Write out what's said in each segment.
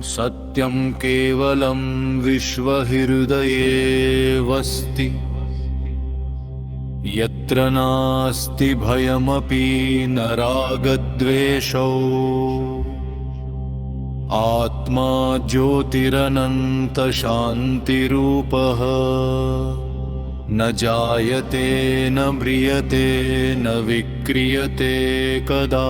सत्यं केवलं विश्वहृदयेऽवस्ति यत्र नास्ति भयमपि न रागद्वेषौ आत्मा ज्योतिरनन्तशान्तिरूपः न जायते न म्रियते न विक्रियते कदा।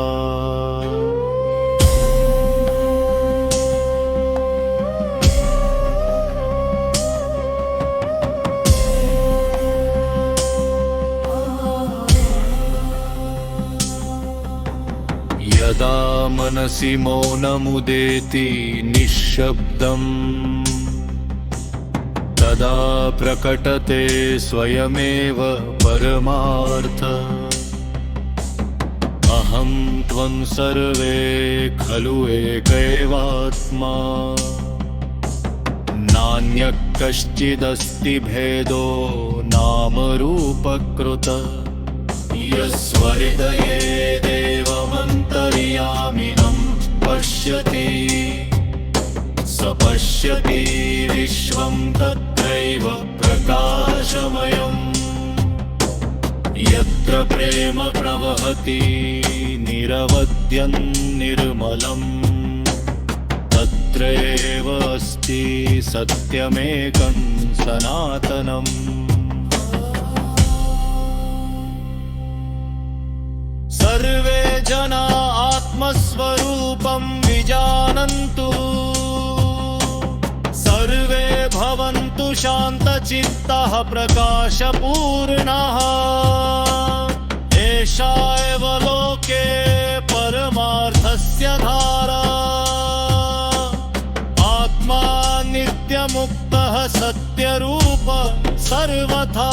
यदा मनसि मौनमुदेति निःशब्दम् तदा प्रकटते स्वयमेव परमार्थ। अहं त्वं सर्वे खलु एकैवात्मा नान्यः कश्चिदस्ति भेदो नामरूपकृत। यस्वहृदये देवमन्तर्यामिनं पश्यति स पश्यति विश्वं तत्रैव प्रकाशमयम्। यत्र प्रेम प्रवहति निरवध्यं निर्मलम् तत्रैव अस्ति सत्यमेकं सनातनम्। सर्वे जना आत्मस्वरूपं विजानन्तु सर्वे भवन्तु शान्तचित्तः प्रकाशपूर्णः। एषा एव लोके परमार्थस्य धारा। आत्मा नित्यमुक्तः सत्यरूप सर्वथा।